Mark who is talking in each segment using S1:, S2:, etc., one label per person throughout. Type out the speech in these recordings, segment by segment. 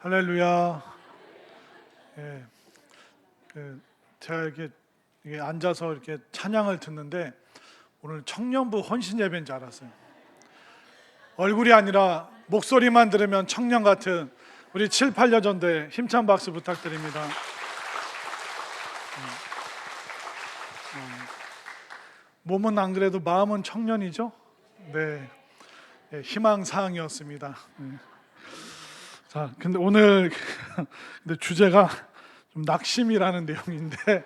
S1: 할렐루야. 예, 제가 이게 앉아서 이렇게 찬양을 듣는데 오늘 청년부 헌신 예배인 줄 알았어요. 얼굴이 아니라 목소리만 들으면 청년 같은 우리 7, 8년 전대 힘찬 박수 부탁드립니다. 몸은 안 그래도 마음은 청년이죠. 네, 희망 사항이었습니다. 자, 근데 오늘 근데 주제가 좀 낙심이라는 내용인데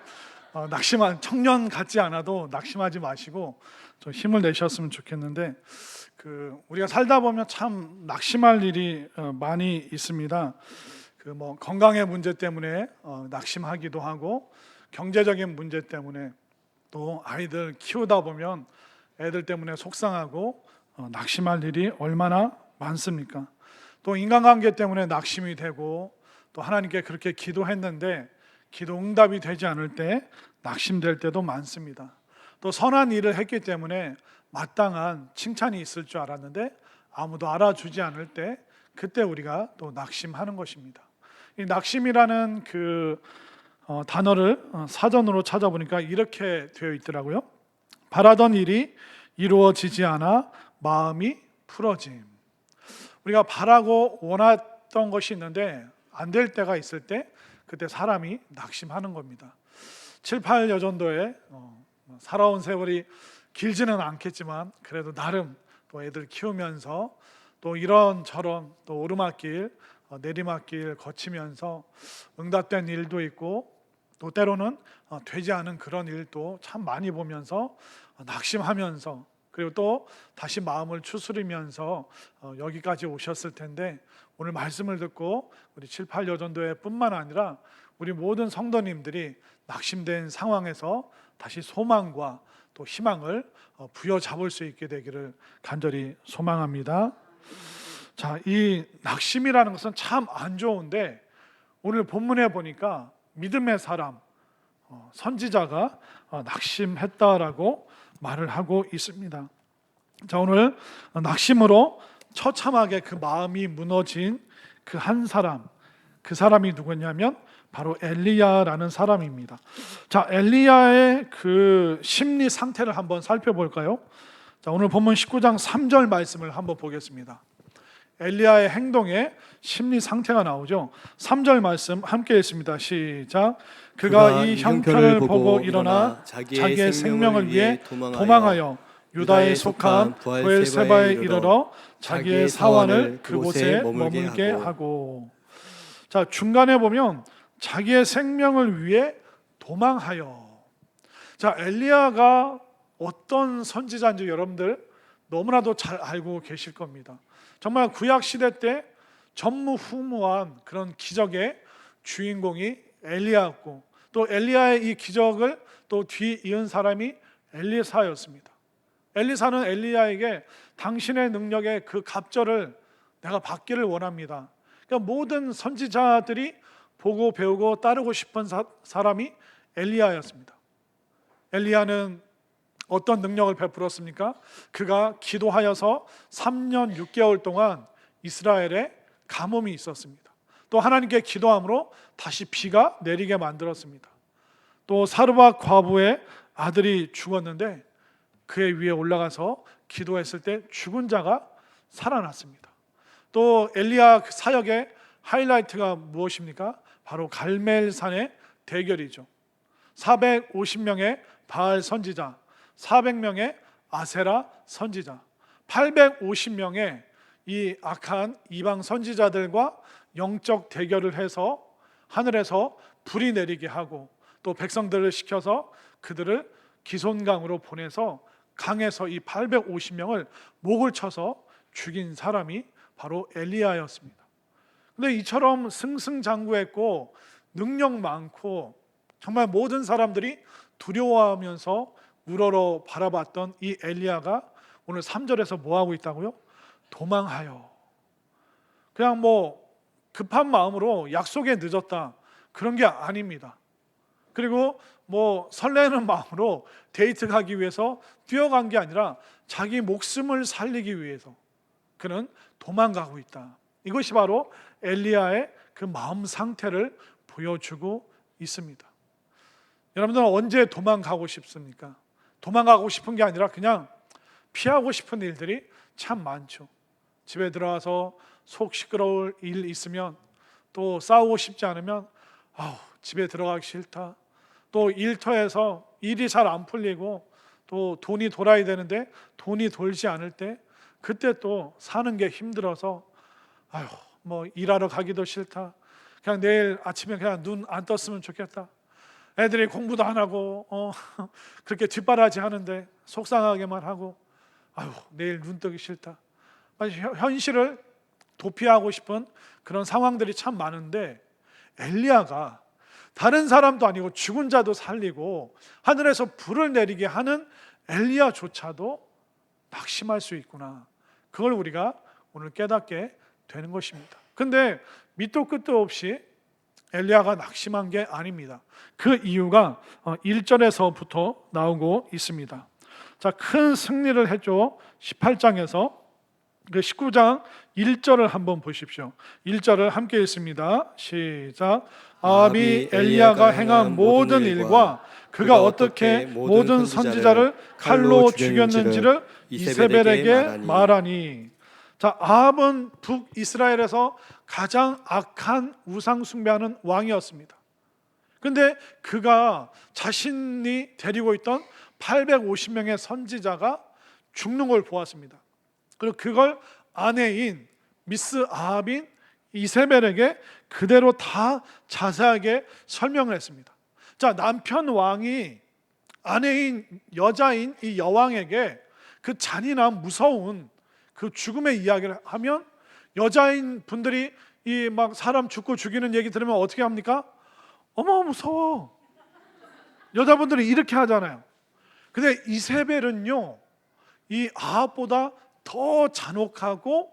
S1: 낙심한 청년 같지 않아도 낙심하지 마시고 좀 힘을 내셨으면 좋겠는데 우리가 살다 보면 참 낙심할 일이 많이 있습니다. 뭐 건강의 문제 때문에 낙심하기도 하고 경제적인 문제 때문에 또 아이들 키우다 보면 애들 때문에 속상하고 낙심할 일이 얼마나 많습니까? 또 인간관계 때문에 낙심이 되고 또 하나님께 그렇게 기도했는데 기도 응답이 되지 않을 때 낙심될 때도 많습니다. 또 선한 일을 했기 때문에 마땅한 칭찬이 있을 줄 알았는데 아무도 알아주지 않을 때 그때 우리가 또 낙심하는 것입니다. 이 낙심이라는 단어를 사전으로 찾아보니까 이렇게 되어 있더라고요. 바라던 일이 이루어지지 않아 마음이 풀어짐. 우리가 바라고 원했던 것이 있는데 안 될 때가 있을 때 그때 사람이 낙심하는 겁니다. 7, 8여 전도에 살아온 세월이 길지는 않겠지만 그래도 나름 또 애들 키우면서 또 이런저런 또 오르막길 내리막길 거치면서 응답된 일도 있고 또 때로는 되지 않은 그런 일도 참 많이 보면서 낙심하면서 그리고 또 다시 마음을 추스리면서 여기까지 오셨을 텐데 오늘 말씀을 듣고 우리 7, 8여 전도회 뿐만 아니라 우리 모든 성도님들이 낙심된 상황에서 다시 소망과 또 희망을 부여잡을 수 있게 되기를 간절히 소망합니다. 자, 이 낙심이라는 것은 참 안 좋은데 오늘 본문에 보니까 믿음의 사람 선지자가 낙심했다라고 말을 하고 있습니다. 자, 오늘 낙심으로 처참하게 그 마음이 무너진 그 한 사람, 그 사람이 누구냐면 바로 엘리야라는 사람입니다. 자, 엘리야의 그 심리 상태를 한번 살펴볼까요? 자, 오늘 본문 19장 3절 말씀을 한번 보겠습니다. 엘리야의 행동에 심리 상태가 나오죠. 3절 말씀 함께 읽습니다. 시작. 그가 이 형편을 보고 일어나 자기의 생명을 위해 도망하여 유다에 속한 브엘세바에 이르러 자기의 사환을 그곳에 머물게 하고. 자, 중간에 보면 자기의 생명을 위해 도망하여. 자, 엘리야가 어떤 선지자인지 여러분들 너무나도 잘 알고 계실 겁니다. 정말 구약 시대 때 전무후무한 그런 기적의 주인공이 엘리야였고 또 엘리야의 이 기적을 또 뒤이은 사람이 엘리사였습니다. 엘리사는 엘리야에게 당신의 능력의 그 갑절을 내가 받기를 원합니다. 그러니까 모든 선지자들이 보고 배우고 따르고 싶은 사람이 엘리야였습니다. 엘리야는 어떤 능력을 베풀었습니까? 그가 기도하여서 3년 6개월 동안 이스라엘에 가뭄이 있었습니다. 또 하나님께 기도함으로 다시 비가 내리게 만들었습니다. 또 사르밧 과부의 아들이 죽었는데 그의 위에 올라가서 기도했을 때 죽은 자가 살아났습니다. 또 엘리야 사역의 하이라이트가 무엇입니까? 바로 갈멜산의 대결이죠. 450명의 바알 선지자, 400명의 아세라 선지자, 850명의 이 악한 이방 선지자들과 영적 대결을 해서 하늘에서 불이 내리게 하고 또 백성들을 시켜서 그들을 기손강으로 보내서 강에서 이 850명을 목을 쳐서 죽인 사람이 바로 엘리야였습니다. 근데 이처럼 승승장구했고 능력 많고 정말 모든 사람들이 두려워하면서 우러러 바라봤던 이 엘리야가 오늘 3절에서 뭐 하고 있다고요? 도망하여. 그냥 뭐 급한 마음으로 약속에 늦었다 그런 게 아닙니다. 그리고 뭐 설레는 마음으로 데이트 가기 위해서 뛰어간 게 아니라 자기 목숨을 살리기 위해서 그는 도망가고 있다. 이것이 바로 엘리야의 그 마음 상태를 보여주고 있습니다. 여러분들은 언제 도망가고 싶습니까? 도망가고 싶은 게 아니라 그냥 피하고 싶은 일들이 참 많죠. 집에 들어와서 속 시끄러울 일 있으면, 또 싸우고 싶지 않으면 집에 들어가기 싫다. 또 일터에서 일이 잘 안 풀리고 또 돈이 돌아야 되는데 돈이 돌지 않을 때, 그때 또 사는 게 힘들어서 뭐 일하러 가기도 싫다. 그냥 내일 아침에 그냥 눈 안 떴으면 좋겠다. 애들이 공부도 안 하고 그렇게 뒷바라지 하는데 속상하게만 하고 내일 눈 뜨기 싫다. 현실을 도피하고 싶은 그런 상황들이 참 많은데, 엘리야가 다른 사람도 아니고 죽은 자도 살리고 하늘에서 불을 내리게 하는 엘리야조차도 낙심할 수 있구나. 그걸 우리가 오늘 깨닫게 되는 것입니다. 근데 밑도 끝도 없이 엘리야가 낙심한 게 아닙니다. 그 이유가 1절에서부터 나오고 있습니다. 자, 큰 승리를 했죠. 18장에서 19장 1절을 한번 보십시오. 1절을 함께 읽습니다. 시작. 아합이 엘리야가 행한 모든 일과 그가 어떻게 모든 선지자를 칼로 죽였는지를 이세벨에게 말하니. 자, 아합은 북이스라엘에서 가장 악한 우상 숭배하는 왕이었습니다. 근데 그가 자신이 데리고 있던 850명의 선지자가 죽는 걸 보았습니다. 그리고 그걸 아내인 미스 아합인 이세벨에게 그대로 다 자세하게 설명을 했습니다. 자, 남편 왕이 아내인 여자인 이 여왕에게 그 잔인한 무서운 그 죽음의 이야기를 하면, 여자인 분들이 이 막 사람 죽고 죽이는 얘기 들으면 어떻게 합니까? 어머 무서워. 여자분들이 이렇게 하잖아요. 근데 이세벨은요, 이 아합보다 더 잔혹하고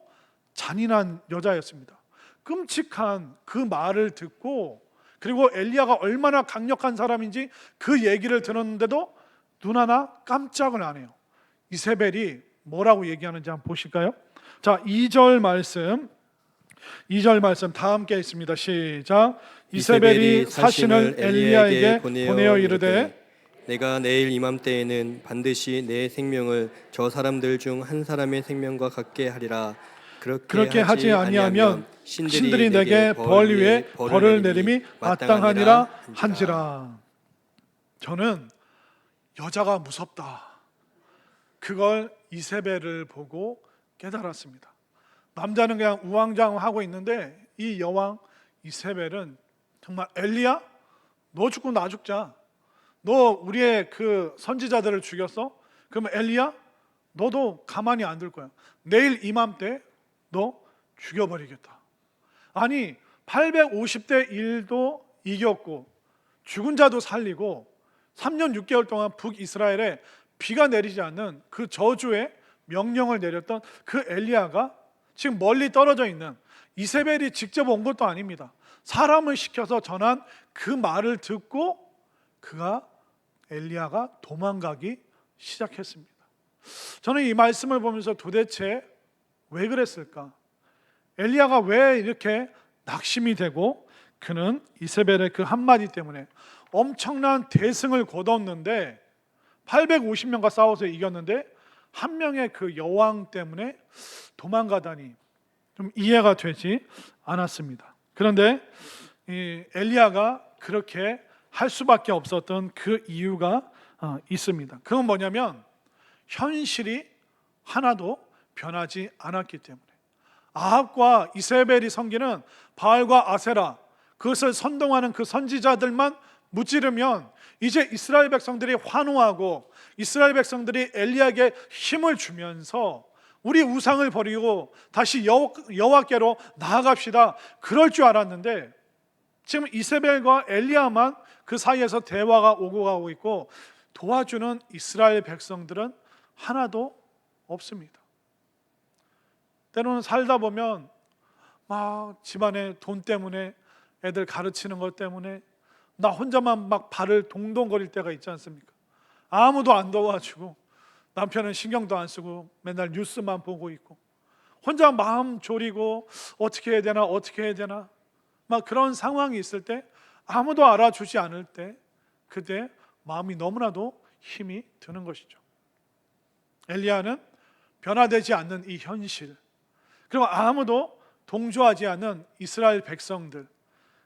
S1: 잔인한 여자였습니다. 끔찍한 그 말을 듣고, 그리고 엘리야가 얼마나 강력한 사람인지 그 얘기를 들었는데도 눈 하나 깜짝을 안 해요. 이세벨이 뭐라고 얘기하는지 한번 보실까요? 자, 2절 말씀 다 함께 있습니다. 시작. 이세벨이 사신을 엘리야에게 보내어 이르되
S2: 내가 내일 이맘때에는 반드시 내 생명을 저 사람들 중 한 사람의 생명과 같게 하리라.
S1: 그렇게 하지 아니하면 신들이 내게 벌 위에 벌을 내림이 마땅하니라 한지라. 저는 여자가 무섭다, 그걸 이세벨을 보고 깨달았습니다. 남자는 그냥 우왕좌왕하고 있는데 이 여왕 이세벨은 정말, 엘리야 너 죽고 나 죽자. 너 우리의 그 선지자들을 죽였어? 그러면 엘리야 너도 가만히 안 둘 거야. 내일 이맘때 너 죽여버리겠다. 아니 850대 1도 이겼고 죽은 자도 살리고 3년 6개월 동안 북이스라엘에 비가 내리지 않는 그 저주의 명령을 내렸던 그 엘리야가 지금 멀리 떨어져 있는, 이세벨이 직접 온 것도 아닙니다. 사람을 시켜서 전한 그 말을 듣고 엘리야가 도망가기 시작했습니다. 저는 이 말씀을 보면서 도대체 왜 그랬을까? 엘리야가 왜 이렇게 낙심이 되고, 그는 이세벨의 그 한마디 때문에 엄청난 대승을 거뒀는데 850명과 싸워서 이겼는데 한 명의 그 여왕 때문에 도망가다니 좀 이해가 되지 않았습니다. 그런데 이 엘리야가 그렇게 할 수밖에 없었던 그 이유가 있습니다. 그건 뭐냐면 현실이 하나도 변하지 않았기 때문에. 아합과 이세벨이 섬기는 바알과 아세라, 그것을 선동하는 그 선지자들만 무찌르면 이제 이스라엘 백성들이 환호하고 이스라엘 백성들이 엘리야에게 힘을 주면서 우리 우상을 버리고 다시 여호와께로 나아갑시다, 그럴 줄 알았는데 지금 이세벨과 엘리야만 그 사이에서 대화가 오고 가고 있고 도와주는 이스라엘 백성들은 하나도 없습니다. 때로는 살다 보면 막 집안에 돈 때문에, 애들 가르치는 것 때문에 나 혼자만 막 발을 동동거릴 때가 있지 않습니까? 아무도 안 도와주고 남편은 신경도 안 쓰고 맨날 뉴스만 보고 있고 혼자 마음 졸이고 어떻게 해야 되나 막 그런 상황이 있을 때, 아무도 알아주지 않을 때, 그때 마음이 너무나도 힘이 드는 것이죠. 엘리야는 변화되지 않는 이 현실, 그리고 아무도 동조하지 않는 이스라엘 백성들,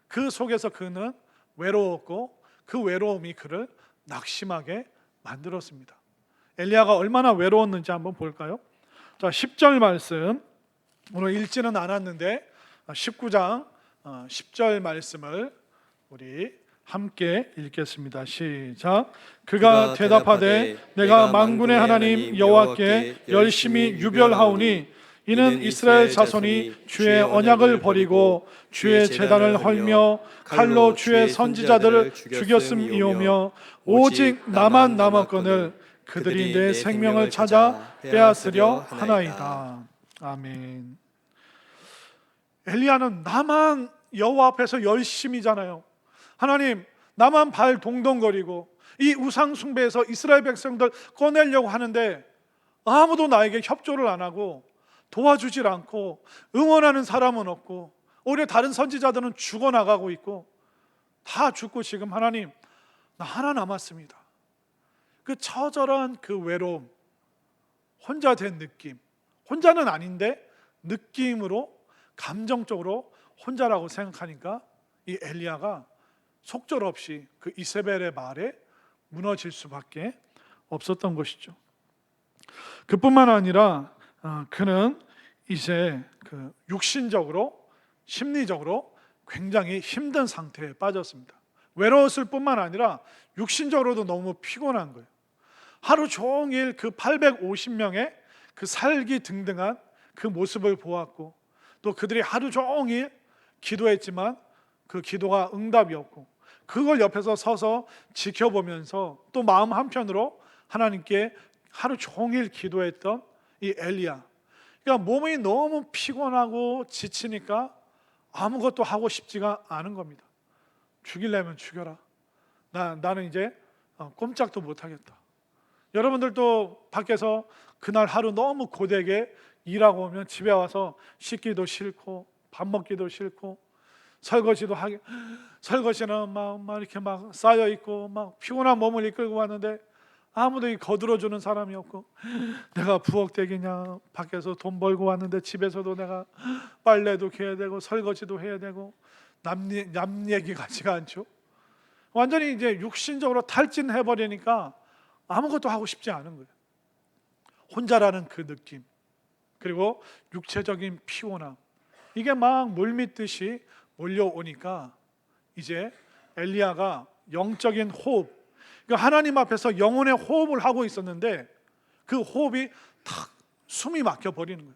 S1: 그 속에서 그는 외로웠고 그 외로움이 그를 낙심하게 만들었습니다. 엘리야가 얼마나 외로웠는지 한번 볼까요? 자, 10절 말씀, 오늘 읽지는 않았는데 19장 10절 말씀을 우리 함께 읽겠습니다. 시작. 그가 대답하되 내가 만군의 하나님 여호와께 열심히 유별하오니 이는 이스라엘 자손이 주의 언약을 버리고 주의 제단을 헐며 칼로 주의 선지자들을 죽였음이오며 오직 나만 남았거늘 그들이 내 생명을 찾아 빼앗으려 하나이다. 아멘. 엘리야는 나만 여호와 앞에서 열심이잖아요. 하나님, 나만 발 동동거리고 이 우상 숭배에서 이스라엘 백성들 꺼내려고 하는데 아무도 나에게 협조를 안 하고 도와주질 않고 응원하는 사람은 없고 오히려 다른 선지자들은 죽어나가고 있고 다 죽고 지금 하나님, 나 하나 남았습니다. 그 처절한 그 외로움, 혼자 된 느낌, 혼자는 아닌데 느낌으로 감정적으로 혼자라고 생각하니까 이 엘리야가 속절없이 그 이세벨의 말에 무너질 수밖에 없었던 것이죠. 그뿐만 아니라 그는 이제 그 육신적으로 심리적으로 굉장히 힘든 상태에 빠졌습니다. 외로웠을 뿐만 아니라 육신적으로도 너무 피곤한 거예요. 하루 종일 그 850명의 그 살기등등한 그 모습을 보았고 또 그들이 하루 종일 기도했지만 그 기도가 응답이 없고 그걸 옆에서 서서 지켜보면서 또 마음 한편으로 하나님께 하루 종일 기도했던 이 엘리야, 그러니까 몸이 너무 피곤하고 지치니까 아무것도 하고 싶지가 않은 겁니다. 죽이려면 죽여라. 나는 이제 꼼짝도 못하겠다. 여러분들도 밖에서 그날 하루 너무 고되게 일하고 오면 집에 와서 씻기도 싫고 밥 먹기도 싫고 설거지는 막 이렇게 막 쌓여 있고 막 피곤한 몸을 이끌고 왔는데 아무도 거들어 주는 사람이 없고 내가 부엌대기냐, 밖에서 돈 벌고 왔는데 집에서도 내가 빨래도 개야 되고 설거지도 해야 되고 남 얘기 같지가 않죠. 완전히 이제 육신적으로 탈진해 버리니까 아무것도 하고 싶지 않은 거예요. 혼자라는 그 느낌, 그리고 육체적인 피곤함, 이게 막 물밀듯이 몰려오니까 이제 엘리야가 영적인 호흡, 그러니까 하나님 앞에서 영혼의 호흡을 하고 있었는데 그 호흡이 탁 숨이 막혀 버리는 거예요.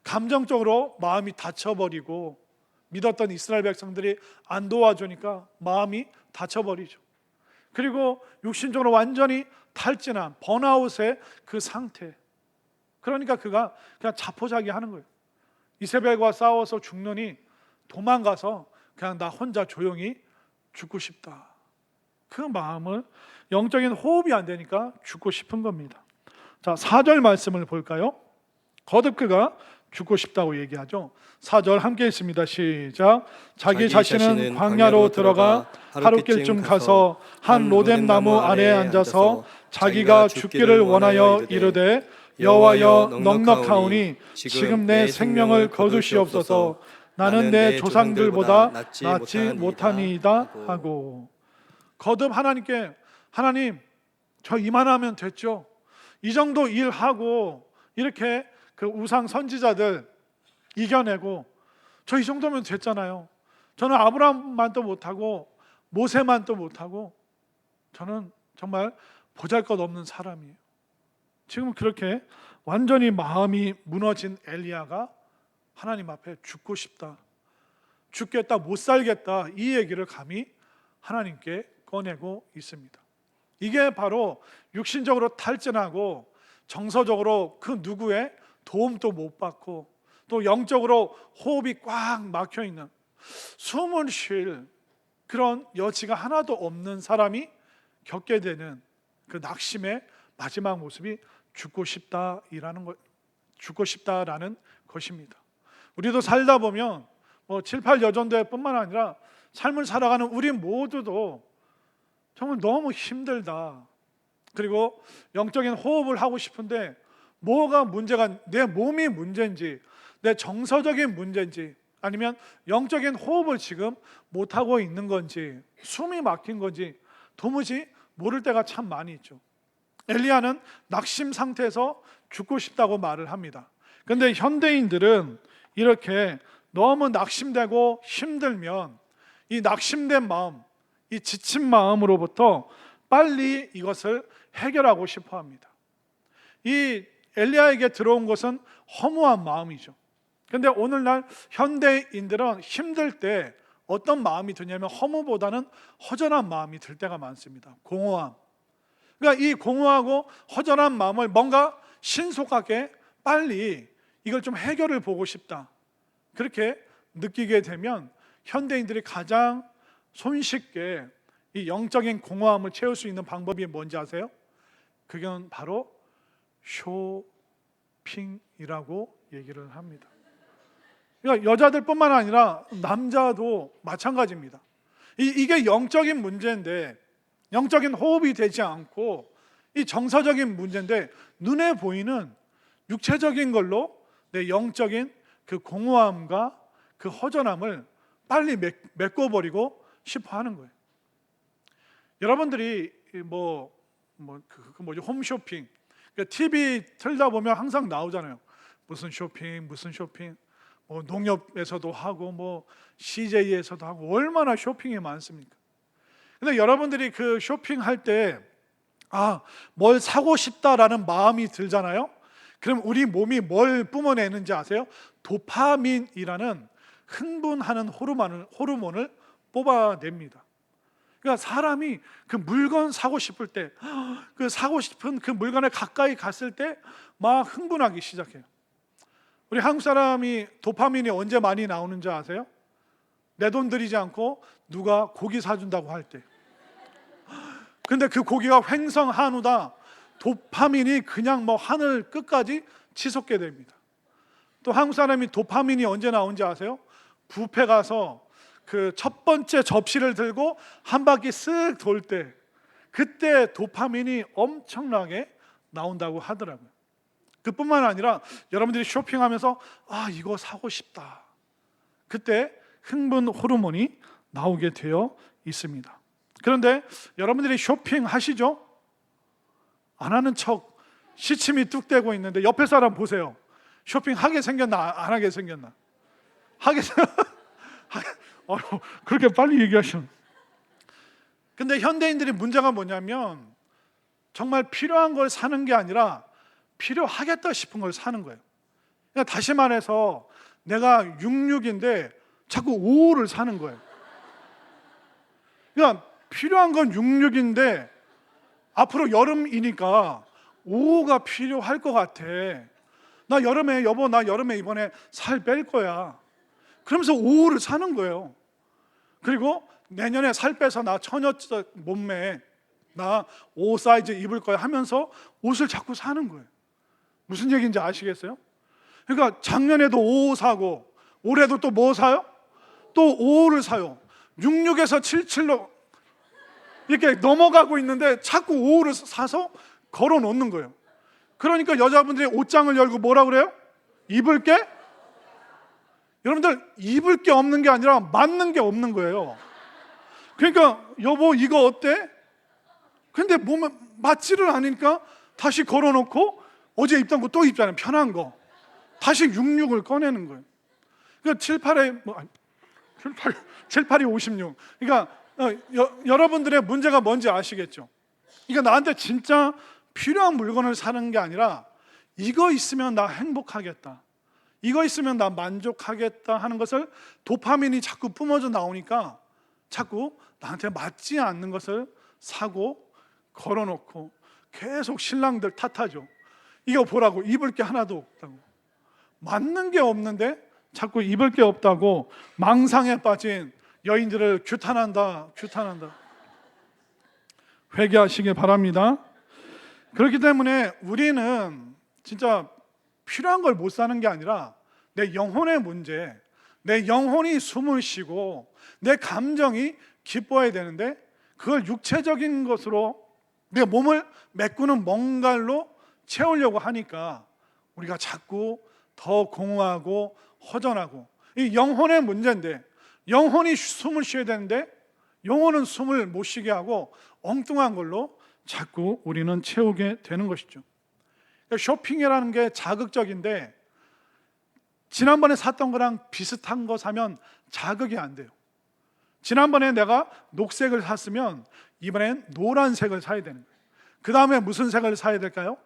S1: 감정적으로 마음이 닫혀버리고 믿었던 이스라엘 백성들이 안 도와주니까 마음이 닫혀버리죠. 그리고 육신적으로 완전히 탈진한 번아웃의 그 상태, 그러니까 그가 그냥 자포자기 하는 거예요. 이세벨과 싸워서 죽느니 도망가서 그냥 나 혼자 조용히 죽고 싶다. 그 마음을, 영적인 호흡이 안 되니까 죽고 싶은 겁니다. 자, 4절 말씀을 볼까요? 거듭 그가 죽고 싶다고 얘기하죠. 4절 함께 있습니다. 시작. 자기 자신은 광야로 들어가 하룻길쯤 가서 한 로뎀 나무 아래에 앉아서 자기가 죽기를 원하여 이르되 여호와여 넉넉하오니 지금 내 생명을 거두시옵소서. 나는 내 조상들보다 낫지 못하니이다 하고, 거듭 하나님께, 하나님 저 이만하면 됐죠. 이 정도 일하고 이렇게 그 우상 선지자들 이겨내고 저 이 정도면 됐잖아요. 저는 아브라함만도 못하고 모세만도 못하고 저는 정말 보잘것없는 사람이에요. 지금 그렇게 완전히 마음이 무너진 엘리야가 하나님 앞에 죽고 싶다, 죽겠다, 못 살겠다, 이 얘기를 감히 하나님께 꺼내고 있습니다. 이게 바로 육신적으로 탈진하고 정서적으로 그 누구의 도움도 못 받고 또 영적으로 호흡이 꽉 막혀 있는, 숨을 쉴 그런 여지가 하나도 없는 사람이 겪게 되는 그 낙심의 마지막 모습이 죽고 싶다라는 것입니다. 우리도 살다 보면 7, 8여전대뿐만 아니라 삶을 살아가는 우리 모두도 정말 너무 힘들다. 그리고 영적인 호흡을 하고 싶은데 뭐가 문제가, 내 몸이 문제인지, 내 정서적인 문제인지, 아니면 영적인 호흡을 지금 못하고 있는 건지, 숨이 막힌 건지 도무지 모를 때가 참 많이 있죠. 엘리야는 낙심 상태에서 죽고 싶다고 말을 합니다. 그런데 현대인들은 이렇게 너무 낙심되고 힘들면 이 낙심된 마음, 이 지친 마음으로부터 빨리 이것을 해결하고 싶어 합니다. 이 엘리야에게 들어온 것은 허무한 마음이죠. 그런데 오늘날 현대인들은 힘들 때 어떤 마음이 드냐면 허무보다는 허전한 마음이 들 때가 많습니다. 공허함. 그러니까 이 공허하고 허전한 마음을 뭔가 신속하게 빨리 이걸 좀 해결을 보고 싶다, 그렇게 느끼게 되면 현대인들이 가장 손쉽게 이 영적인 공허함을 채울 수 있는 방법이 뭔지 아세요? 그건 바로 쇼핑이라고 얘기를 합니다. 그러니까 여자들뿐만 아니라 남자도 마찬가지입니다. 이게 영적인 문제인데, 영적인 호흡이 되지 않고 이 정서적인 문제인데, 눈에 보이는 육체적인 걸로 내 영적인 그 공허함과 그 허전함을 빨리 메꿔버리고 싶어 하는 거예요. 여러분들이 홈쇼핑, 그러니까 TV 틀다 보면 항상 나오잖아요. 무슨 쇼핑, 무슨 쇼핑. 농협에서도 하고 CJ에서도 하고, 얼마나 쇼핑이 많습니까? 근데 여러분들이 그 쇼핑할 때 뭘 사고 싶다라는 마음이 들잖아요. 그럼 우리 몸이 뭘 뿜어내는지 아세요? 도파민이라는 흥분하는 호르몬을 뽑아냅니다. 그러니까 사람이 그 물건 사고 싶을 때, 그 사고 싶은 그 물건에 가까이 갔을 때 막 흥분하기 시작해요. 우리 한국 사람이 도파민이 언제 많이 나오는지 아세요? 내 돈 들이지 않고 누가 고기 사준다고 할 때. 근데 그 고기가 횡성한우다, 도파민이 그냥 하늘 끝까지 치솟게 됩니다. 또 한국 사람이 도파민이 언제 나온지 아세요? 뷔페 가서 그 첫 번째 접시를 들고 한 바퀴 쓱 돌 때, 그때 도파민이 엄청나게 나온다고 하더라고요. 그뿐만 아니라 여러분들이 쇼핑하면서 이거 사고 싶다, 그때 흥분 호르몬이 나오게 되어 있습니다. 그런데 여러분들이 쇼핑하시죠? 안 하는 척 시침이 뚝 떼고 있는데 옆에 사람 보세요. 쇼핑하게 생겼나 안 하게 생겼나? 그렇게 빨리 얘기하시는. 근데 현대인들이 문제가 뭐냐면 정말 필요한 걸 사는 게 아니라 필요하겠다 싶은 걸 사는 거예요. 그러니까 다시 말해서 내가 66인데 자꾸 55를 사는 거예요. 그러니까 필요한 건 66인데 앞으로 여름이니까 55가 필요할 것 같아. 나 여름에 이번에 살 뺄 거야. 그러면서 55를 사는 거예요. 그리고 내년에 살 빼서 나 처녀 몸매, 나 5 사이즈 입을 거야 하면서 옷을 자꾸 사는 거예요. 무슨 얘기인지 아시겠어요? 그러니까 작년에도 55 사고 올해도 또 뭐 사요? 또 55를 사요. 66에서 77로 이렇게 넘어가고 있는데 자꾸 55를 사서 걸어 놓는 거예요. 그러니까 여자분들이 옷장을 열고 뭐라 그래요? 입을 게? 여러분들, 입을 게 없는 게 아니라 맞는 게 없는 거예요. 그러니까 여보 이거 어때? 근데 몸에 맞지를 않으니까 다시 걸어 놓고 어제 입던 거 또 입잖아요. 편한 거. 다시 66을 꺼내는 거예요. 그러니까 78이 56. 그러니까 여러분들의 문제가 뭔지 아시겠죠? 그러니까 나한테 진짜 필요한 물건을 사는 게 아니라 이거 있으면 나 행복하겠다, 이거 있으면 나 만족하겠다 하는 것을 도파민이 자꾸 뿜어져 나오니까 자꾸 나한테 맞지 않는 것을 사고 걸어놓고 계속 신랑들 탓하죠. 이거 보라고 입을 게 하나도 없다고. 맞는 게 없는데 자꾸 입을 게 없다고 망상에 빠진 여인들을 규탄한다. 회개하시길 바랍니다. 그렇기 때문에 우리는 진짜 필요한 걸 못 사는 게 아니라 내 영혼의 문제, 내 영혼이 숨을 쉬고 내 감정이 기뻐해야 되는데 그걸 육체적인 것으로 내 몸을 메꾸는 뭔가로 채우려고 하니까 우리가 자꾸 더 공허하고 허전하고, 이 영혼의 문제인데 영혼이 숨을 쉬어야 되는데 영혼은 숨을 못 쉬게 하고 엉뚱한 걸로 자꾸 우리는 채우게 되는 것이죠. 쇼핑이라는 게 자극적인데 지난번에 샀던 거랑 비슷한 거 사면 자극이 안 돼요. 지난번에 내가 녹색을 샀으면 이번엔 노란색을 사야 되는 거예요. 그 다음에 무슨 색을 사야 될까요?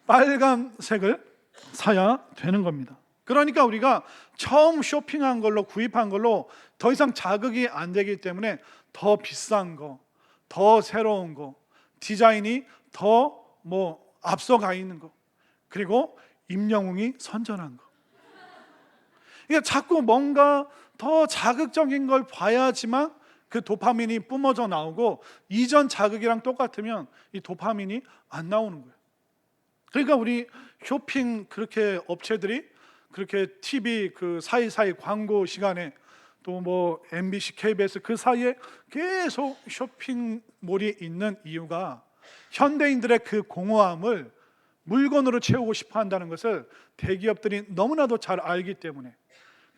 S1: 빨간색을 사야 되는 겁니다. 그러니까 우리가 처음 쇼핑한 걸로, 구입한 걸로 더 이상 자극이 안 되기 때문에 더 비싼 거, 더 새로운 거, 디자인이 더 앞서가 있는 거, 그리고 임영웅이 선전한 거, 이게 자꾸 뭔가 더 자극적인 걸 봐야지만 그 도파민이 뿜어져 나오고, 이전 자극이랑 똑같으면 이 도파민이 안 나오는 거예요. 그러니까 우리 쇼핑 그렇게 업체들이 그렇게 TV 그 사이사이 광고 시간에 또 MBC, KBS 그 사이에 계속 쇼핑몰이 있는 이유가 현대인들의 그 공허함을 물건으로 채우고 싶어 한다는 것을 대기업들이 너무나도 잘 알기 때문에,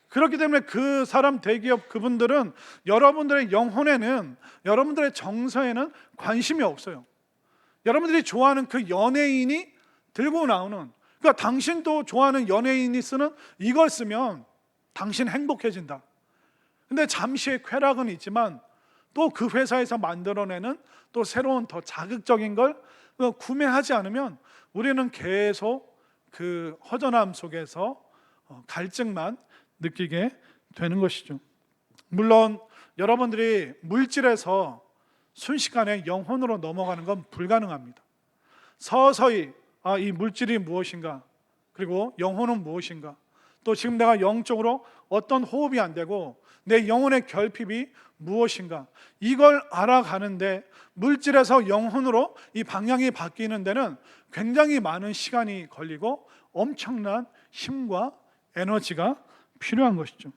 S1: 그렇기 때문에 그 사람 대기업 그분들은 여러분들의 영혼에는, 여러분들의 정서에는 관심이 없어요. 여러분들이 좋아하는 그 연예인이 들고 나오는, 그러니까 당신도 좋아하는 연예인이 쓰는 이걸 쓰면 당신 행복해진다. 근데 잠시의 쾌락은 있지만 또 그 회사에서 만들어내는 또 새로운 더 자극적인 걸 구매하지 않으면 우리는 계속 그 허전함 속에서 갈증만 느끼게 되는 것이죠. 물론 여러분들이 물질에서 순식간에 영혼으로 넘어가는 건 불가능합니다. 서서히 이 물질이 무엇인가, 그리고 영혼은 무엇인가, 또 지금 내가 영적으로 어떤 호흡이 안 되고 내 영혼의 결핍이 무엇인가, 이걸 알아가는데 물질에서 영혼으로 이 방향이 바뀌는 데는 굉장히 많은 시간이 걸리고 엄청난 힘과 에너지가 필요한 것이죠.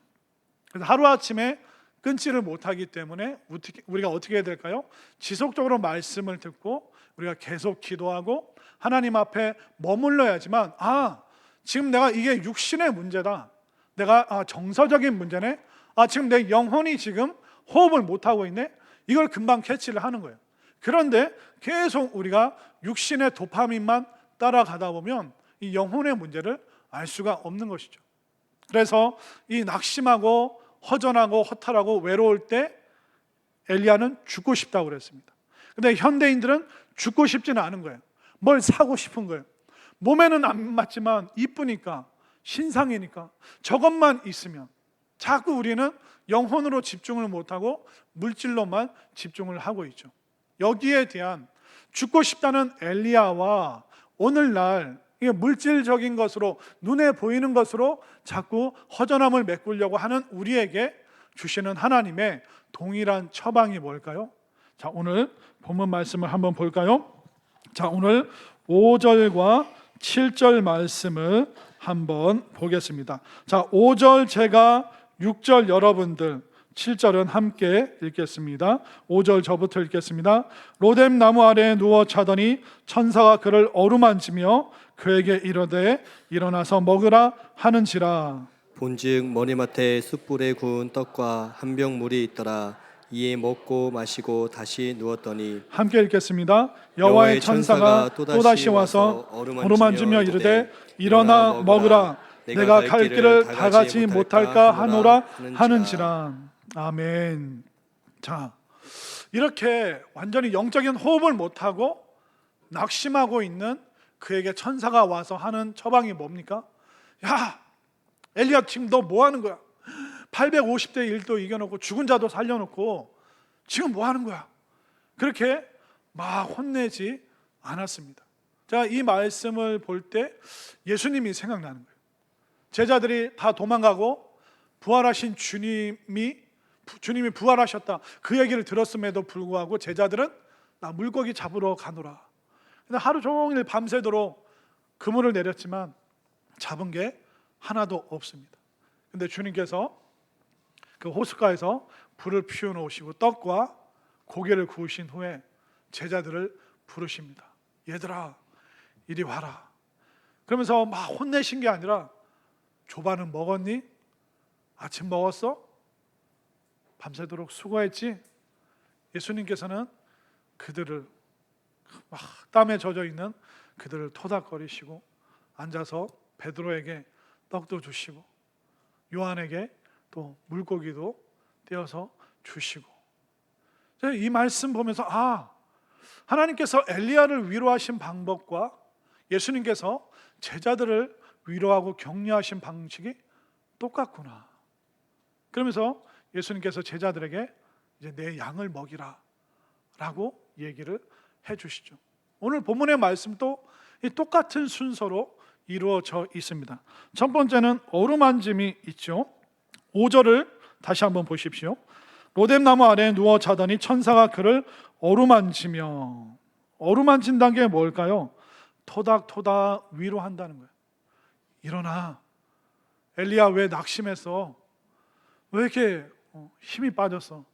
S1: 그래서 하루아침에 끊지를 못하기 때문에 우리가 어떻게 해야 될까요? 지속적으로 말씀을 듣고 우리가 계속 기도하고 하나님 앞에 머물러야지만, 지금 내가 이게 육신의 문제다, 내가 정서적인 문제네, 지금 내 영혼이 지금 호흡을 못하고 있네, 이걸 금방 캐치를 하는 거예요. 그런데 계속 우리가 육신의 도파민만 따라가다 보면 이 영혼의 문제를 알 수가 없는 것이죠. 그래서 이 낙심하고 허전하고 허탈하고 외로울 때 엘리야는 죽고 싶다고 그랬습니다. 근데 현대인들은 죽고 싶지는 않은 거예요. 뭘 사고 싶은 거예요. 몸에는 안 맞지만 이쁘니까, 신상이니까 저것만 있으면 자꾸 우리는 영혼으로 집중을 못하고 물질로만 집중을 하고 있죠. 여기에 대한 죽고 싶다는 엘리야와 오늘날 이게 물질적인 것으로, 눈에 보이는 것으로 자꾸 허전함을 메꾸려고 하는 우리에게 주시는 하나님의 동일한 처방이 뭘까요? 자, 오늘 본문 말씀을 한번 볼까요? 자, 오늘 5절과 7절 말씀을 한번 보겠습니다. 자, 5절 제가, 6절 여러분들, 7절은 함께 읽겠습니다. 5절 저부터 읽겠습니다. 로뎀 나무 아래에 누워 자더니 천사가 그를 어루만지며 그에게 이르되 일어나서 먹으라 하는지라.
S2: 본즉 머리맡에 숯불에 구운 떡과 한 병 물이 있더라. 이에 먹고 마시고 다시 누웠더니,
S1: 함께 읽겠습니다. 여호와의 천사가 또다시 와서 어루만지며 이르되 일어나 먹으라, 내가 갈 길을 다 가지 못할까 하노라 하는지라. 아멘. 자, 이렇게 완전히 영적인 호흡을 못하고 낙심하고 있는 그에게 천사가 와서 하는 처방이 뭡니까? 야, 엘리야, 지금 너 뭐 하는 거야? 850대 1도 이겨놓고 죽은 자도 살려놓고 지금 뭐 하는 거야? 그렇게 막 혼내지 않았습니다. 자, 이 말씀을 볼 때 예수님이 생각나는 거예요. 제자들이 다 도망가고 부활하신 주님이 부활하셨다, 그 얘기를 들었음에도 불구하고 제자들은 나 물고기 잡으러 가노라. 근데 하루 종일 밤새도록 그물을 내렸지만 잡은 게 하나도 없습니다. 근데 주님께서 그 호숫가에서 불을 피워놓으시고 떡과 고기를 구우신 후에 제자들을 부르십니다. 얘들아, 이리 와라. 그러면서 막 혼내신 게 아니라, 조반은 먹었니? 아침 먹었어? 밤새도록 수고했지? 예수님께서는 그들을, 막 땀에 젖어 있는 그들을 토닥거리시고 앉아서 베드로에게 떡도 주시고 요한에게 또 물고기도 떼어서 주시고. 이 말씀 보면서 하나님께서 엘리야를 위로하신 방법과 예수님께서 제자들을 위로하고 격려하신 방식이 똑같구나. 그러면서 예수님께서 제자들에게 이제 내 양을 먹이라 라고 얘기를 해주시죠. 오늘 본문의 말씀도 이 똑같은 순서로 이루어져 있습니다. 첫 번째는 어루만짐이 있죠. 5절을 다시 한번 보십시오. 로뎀나무 아래에 누워 자더니 천사가 그를 어루만지며. 어루만진다는 게 뭘까요? 토닥토닥 위로한다는 거예요. 일어나. 엘리야, 왜 낙심했어? 왜 이렇게 힘이 빠졌어?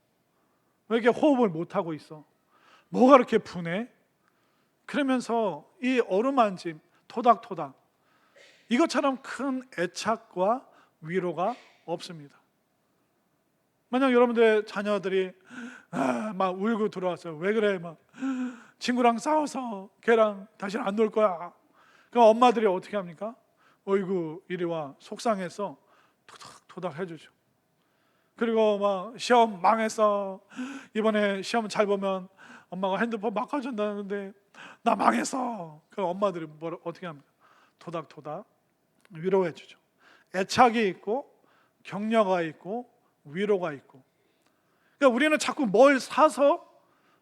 S1: 왜 이렇게 호흡을 못하고 있어? 뭐가 그렇게 분해? 그러면서 이 어루만짐, 토닥토닥, 이것처럼 큰 애착과 위로가 없습니다. 만약 여러분들의 자녀들이 막 울고 들어왔어요. 왜 그래? 막 친구랑 싸워서 걔랑 다시는 안 놀 거야. 그럼 엄마들이 어떻게 합니까? 어이구, 이리 와. 속상해서 토닥토닥 해주죠. 그리고 막 시험 망했어. 이번에 시험 잘 보면 엄마가 핸드폰 바꿔준다는데 나 망했어. 그럼 엄마들이 어떻게 합니까? 토닥토닥 위로해 주죠. 애착이 있고 격려가 있고 위로가 있고. 그러니까 우리는 자꾸 뭘 사서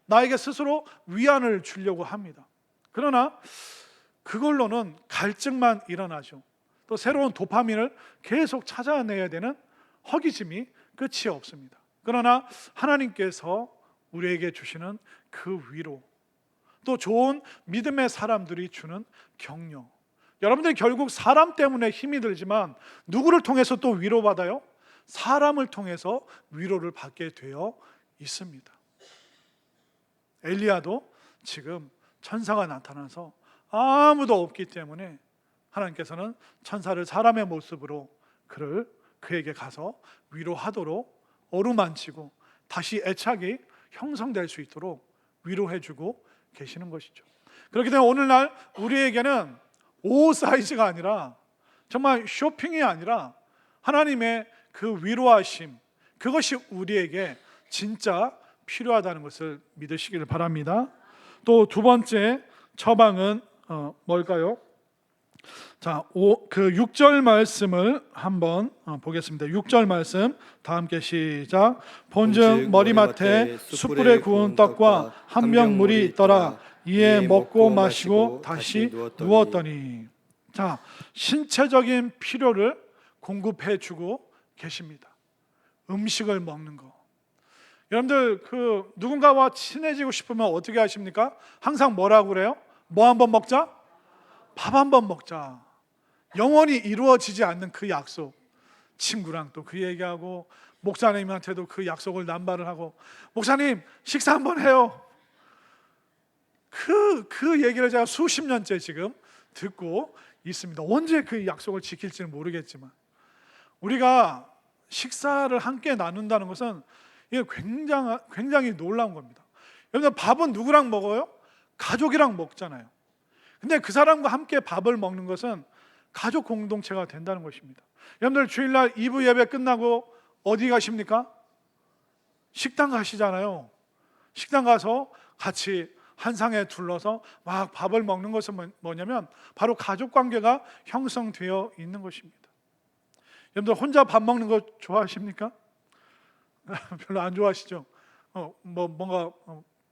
S1: 나에게 스스로 위안을 주려고 합니다. 그러나 그걸로는 갈증만 일어나죠. 또 새로운 도파민을 계속 찾아내야 되는 허기짐이 끝이 없습니다. 그러나 하나님께서 우리에게 주시는 그 위로, 또 좋은 믿음의 사람들이 주는 격려. 여러분들이 결국 사람 때문에 힘이 들지만 누구를 통해서 또 위로받아요? 사람을 통해서 위로를 받게 되어 있습니다. 엘리야도 지금 천사가 나타나서 아무도 없기 때문에 하나님께서는 천사를 사람의 모습으로 그에게 가서 위로하도록 어루만지고 다시 애착이 형성될 수 있도록 위로해주고 계시는 것이죠. 그렇기 때문에 오늘날 우리에게는 옷 사이즈가 아니라, 정말 쇼핑이 아니라 하나님의 그 위로하심, 그것이 우리에게 진짜 필요하다는 것을 믿으시기를 바랍니다. 또 두 번째 처방은 뭘까요? 자, 그 6절 말씀을 한번 보겠습니다. 6절 말씀 다 함께 시작. 본즉 머리맡에 숯불에 구운 떡과 한 병 물이 있더라. 이에 먹고 마시고 다시 누웠더니. 자, 신체적인 필요를 공급해 주고 계십니다. 음식을 먹는 거. 여러분들 누군가와 친해지고 싶으면 어떻게 하십니까? 항상 뭐라고 그래요? 뭐 한번 먹자? 밥 한번 먹자. 영원히 이루어지지 않는 그 약속. 친구랑 또 그 얘기하고, 목사님한테도 그 약속을 남발을 하고, 목사님 식사 한번 해요. 그 얘기를 제가 수십 년째 지금 듣고 있습니다. 언제 그 약속을 지킬지는 모르겠지만 우리가 식사를 함께 나눈다는 것은 이게 굉장히 놀라운 겁니다. 여러분, 밥은 누구랑 먹어요? 가족이랑 먹잖아요. 근데 그 사람과 함께 밥을 먹는 것은 가족 공동체가 된다는 것입니다. 여러분들 주일날 2부 예배 끝나고 어디 가십니까? 식당 가시잖아요. 식당 가서 같이 한 상에 둘러서 막 밥을 먹는 것은 뭐냐면 바로 가족 관계가 형성되어 있는 것입니다. 여러분들 혼자 밥 먹는 거 좋아하십니까? 별로 안 좋아하시죠? 뭔가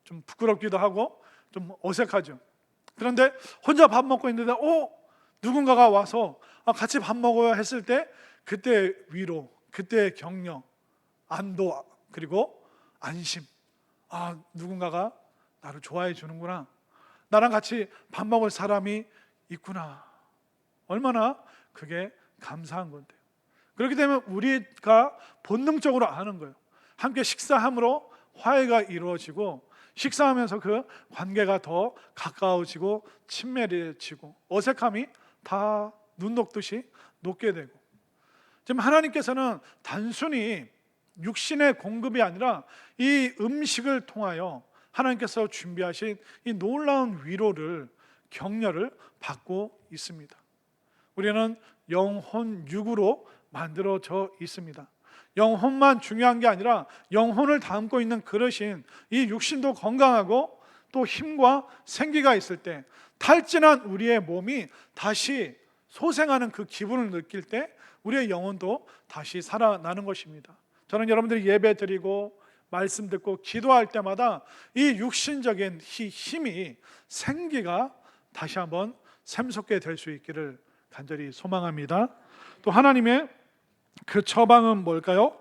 S1: 좀 부끄럽기도 하고 좀 어색하죠. 그런데 혼자 밥 먹고 있는데 누군가가 와서 같이 밥 먹어요 했을 때 그때 위로, 그때 격려, 안도, 그리고 안심. 누군가가 나를 좋아해 주는구나. 나랑 같이 밥 먹을 사람이 있구나. 얼마나 그게 감사한 건데요. 그렇기 때문에 우리가 본능적으로 아는 거예요. 함께 식사함으로 화해가 이루어지고, 식사하면서 그 관계가 더 가까워지고 친밀해지고 어색함이 다 눈 녹듯이 녹게 되고, 지금 하나님께서는 단순히 육신의 공급이 아니라 이 음식을 통하여 하나님께서 준비하신 이 놀라운 위로를, 격려를 받고 있습니다. 우리는 영혼 육으로 만들어져 있습니다. 영혼만 중요한 게 아니라 영혼을 담고 있는 그릇인 이 육신도 건강하고 또 힘과 생기가 있을 때, 탈진한 우리의 몸이 다시 소생하는 그 기분을 느낄 때 우리의 영혼도 다시 살아나는 것입니다. 저는 여러분들이 예배 드리고 말씀 듣고 기도할 때마다 이 육신적인 힘이, 생기가 다시 한번 샘솟게 될 수 있기를 간절히 소망합니다. 또 하나님의 그 처방은 뭘까요?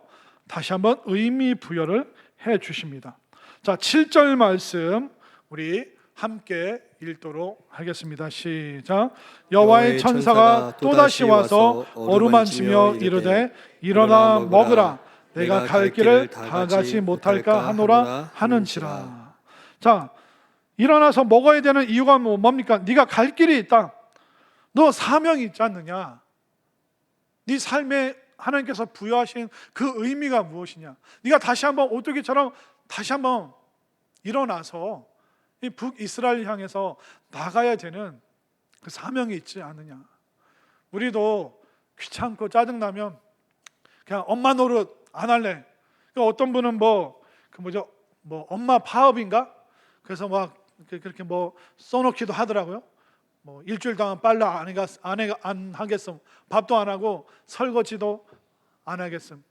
S1: 다시 한번 의미 부여를 해 주십니다. 자, 7절 말씀 우리 함께 읽도록 하겠습니다. 시작. 여호와의 천사가 또다시 와서 어루만지며 이르되 일어나 먹으라. 내가 갈 길을 다 가지 못할까 하노라 하는지라. 자, 일어나서 먹어야 되는 이유가 뭡니까? 네가 갈 길이 있다. 너 사명이 있지 않느냐? 네 삶에 하나님께서 부여하신 그 의미가 무엇이냐? 네가 다시 한번 오뚜기처럼 다시 한번 일어나서 이 북이스라엘 향해서 나가야 되는 그 사명이 있지 않느냐? 우리도 귀찮고 짜증나면 그냥 엄마 노릇 안 할래. 그러니까 어떤 분은 뭐 엄마 파업인가? 그래서 막 그렇게 뭐 써놓기도 하더라고요. 뭐 일주일 동안 빨래 안 하겠음, 밥도 안 하고 설거지도 안 하겠음,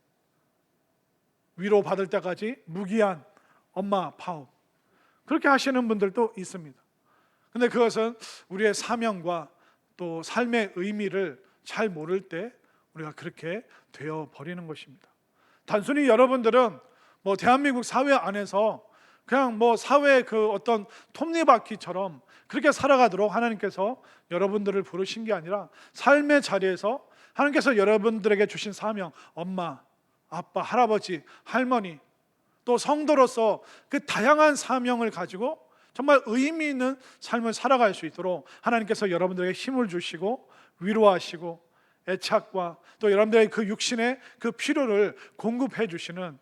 S1: 위로 받을 때까지 무기한 엄마 파업, 그렇게 하시는 분들도 있습니다. 근데 그것은 우리의 사명과 또 삶의 의미를 잘 모를 때 우리가 그렇게 되어 버리는 것입니다. 단순히 여러분들은 뭐 대한민국 사회 안에서 그냥 뭐 사회의 그 어떤 톱니바퀴처럼 그렇게 살아가도록 하나님께서 여러분들을 부르신 게 아니라, 삶의 자리에서 하나님께서 여러분들에게 주신 사명, 엄마, 아빠, 할아버지, 할머니, 또 성도로서 그 다양한 사명을 가지고 정말 의미 있는 삶을 살아갈 수 있도록 하나님께서 여러분들에게 힘을 주시고 위로하시고 애착과 또 여러분들의 그 육신의 그 필요를 공급해 주시는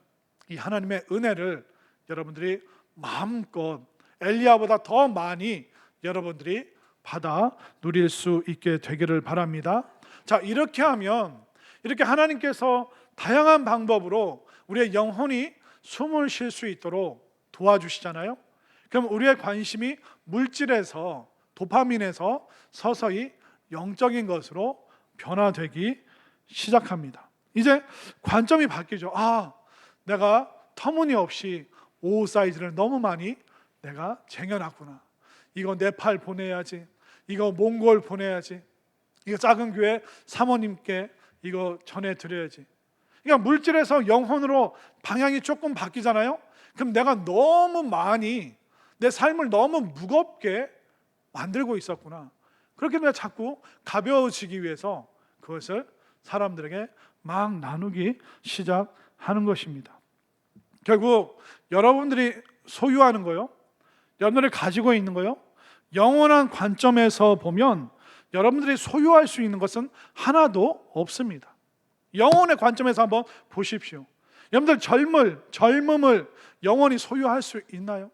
S1: 이 하나님의 은혜를 여러분들이 마음껏 엘리야보다 더 많이 여러분들이 받아 누릴 수 있게 되기를 바랍니다. 자, 이렇게 하면, 이렇게 하나님께서 다양한 방법으로 우리의 영혼이 숨을 쉴 수 있도록 도와주시잖아요. 그럼 우리의 관심이 물질에서, 도파민에서 서서히 영적인 것으로 변화되기 시작합니다. 이제 관점이 바뀌죠. 아, 내가 터무니없이 옷 사이즈를 너무 많이 내가 쟁여놨구나. 이거 네팔 보내야지, 이거 몽골 보내야지, 이거 작은 교회 사모님께 이거 전해드려야지. 그러니까 물질에서 영혼으로 방향이 조금 바뀌잖아요. 그럼 내가 너무 많이 내 삶을 너무 무겁게 만들고 있었구나. 그렇게 내가 자꾸 가벼워지기 위해서 그것을 사람들에게 막 나누기 시작하는 것입니다. 결국 여러분들이 소유하는 거요, 여러분들이 가지고 있는 거요, 영원한 관점에서 보면 여러분들이 소유할 수 있는 것은 하나도 없습니다. 영혼의 관점에서 한번 보십시오. 여러분들 젊음을 영원히 소유할 수 있나요?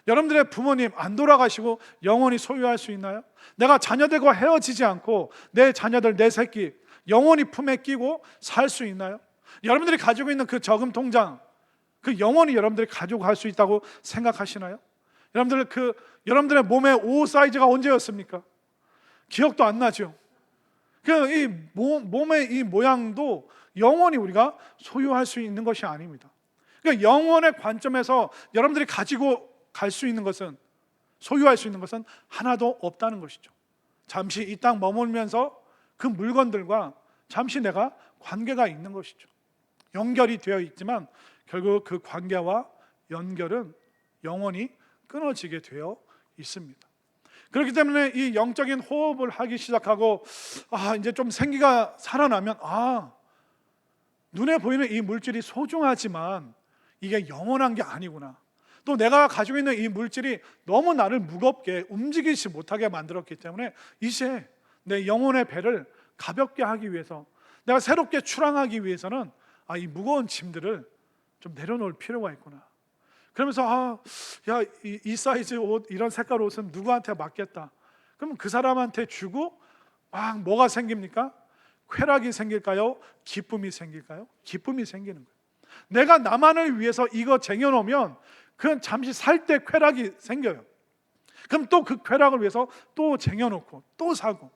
S1: 여러분들의 부모님 안 돌아가시고 영원히 소유할 수 있나요? 내가 자녀들과 헤어지지 않고 내 자녀들, 내 새끼 영원히 품에 끼고 살 수 있나요? 여러분들이 가지고 있는 그 저금 통장, 그 영원히 여러분들이 가지고 갈 수 있다고 생각하시나요? 여러분들의 몸의 옷 사이즈가 언제였습니까? 기억도 안 나죠. 이 몸의 이 모양도 영원히 우리가 소유할 수 있는 것이 아닙니다. 그러니까 영원의 관점에서 여러분들이 가지고 갈 수 있는 것은, 소유할 수 있는 것은 하나도 없다는 것이죠. 잠시 이 땅 머물면서 그 물건들과 잠시 내가 관계가 있는 것이죠. 연결이 되어 있지만 결국 그 관계와 연결은 영원히 끊어지게 되어 있습니다. 그렇기 때문에 이 영적인 호흡을 하기 시작하고, 이제 좀 생기가 살아나면, 눈에 보이는 이 물질이 소중하지만 이게 영원한 게 아니구나. 또 내가 가지고 있는 이 물질이 너무 나를 무겁게 움직이지 못하게 만들었기 때문에 이제 내 영혼의 배를 가볍게 하기 위해서, 내가 새롭게 출항하기 위해서는 이 무거운 짐들을 좀 내려놓을 필요가 있구나. 그러면서 이 사이즈 옷, 이런 색깔 옷은 누구한테 맞겠다. 그럼 그 사람한테 주고 막 뭐가 생깁니까? 쾌락이 생길까요? 기쁨이 생길까요? 기쁨이 생기는 거예요. 내가 나만을 위해서 이거 쟁여놓으면 그건 잠시 살 때 쾌락이 생겨요. 그럼 또 그 쾌락을 위해서 또 쟁여놓고 또 사고.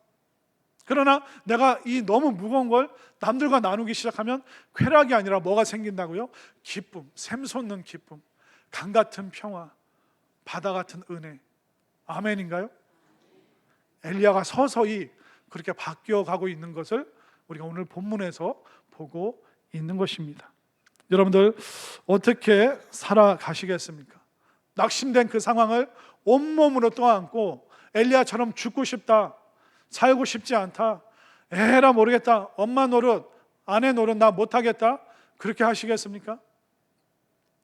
S1: 그러나 내가 이 너무 무거운 걸 남들과 나누기 시작하면 쾌락이 아니라 뭐가 생긴다고요? 기쁨, 샘솟는 기쁨, 강 같은 평화, 바다 같은 은혜. 아멘인가요? 엘리야가 서서히 그렇게 바뀌어가고 있는 것을 우리가 오늘 본문에서 보고 있는 것입니다. 여러분들 어떻게 살아가시겠습니까? 낙심된 그 상황을 온몸으로 떠안고 엘리야처럼 죽고 싶다, 살고 싶지 않다, 에라 모르겠다, 엄마 노릇, 아내 노릇 나 못하겠다, 그렇게 하시겠습니까?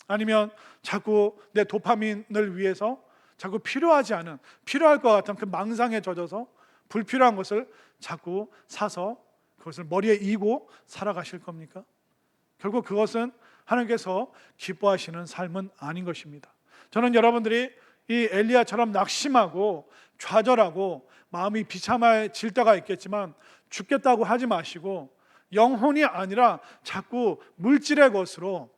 S1: 아니면 자꾸 내 도파민을 위해서 자꾸 필요하지 않은, 필요할 것 같은 그 망상에 젖어서 불필요한 것을 자꾸 사서 그것을 머리에 이고 살아가실 겁니까? 결국 그것은 하나님께서 기뻐하시는 삶은 아닌 것입니다. 저는 여러분들이 이 엘리야처럼 낙심하고 좌절하고 마음이 비참해질 때가 있겠지만 죽겠다고 하지 마시고 영혼이 아니라 자꾸 물질의 것으로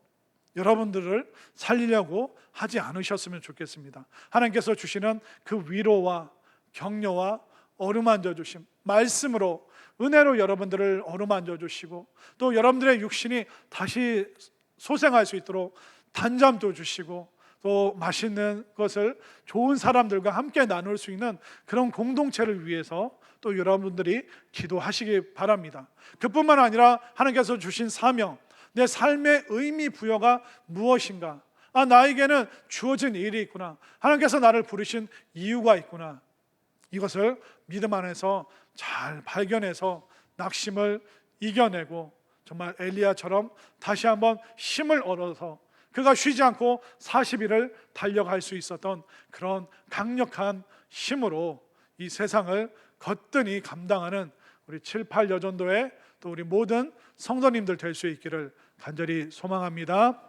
S1: 여러분들을 살리려고 하지 않으셨으면 좋겠습니다. 하나님께서 주시는 그 위로와 격려와 어루만져 주심, 말씀으로 은혜로 여러분들을 어루만져 주시고 또 여러분들의 육신이 다시 소생할 수 있도록 단잠도 주시고 또 맛있는 것을 좋은 사람들과 함께 나눌 수 있는 그런 공동체를 위해서 또 여러분들이 기도하시기 바랍니다. 그뿐만 아니라 하나님께서 주신 사명, 내 삶의 의미 부여가 무엇인가? 나에게는 주어진 일이 있구나. 하나님께서 나를 부르신 이유가 있구나. 이것을 믿음 안에서 잘 발견해서 낙심을 이겨내고 정말 엘리야처럼 다시 한번 힘을 얻어서 그가 쉬지 않고 40일을 달려갈 수 있었던 그런 강력한 힘으로 이 세상을 거뜬히 감당하는 우리 7, 8여전도의 또 우리 모든 성도님들 될 수 있기를 간절히 소망합니다.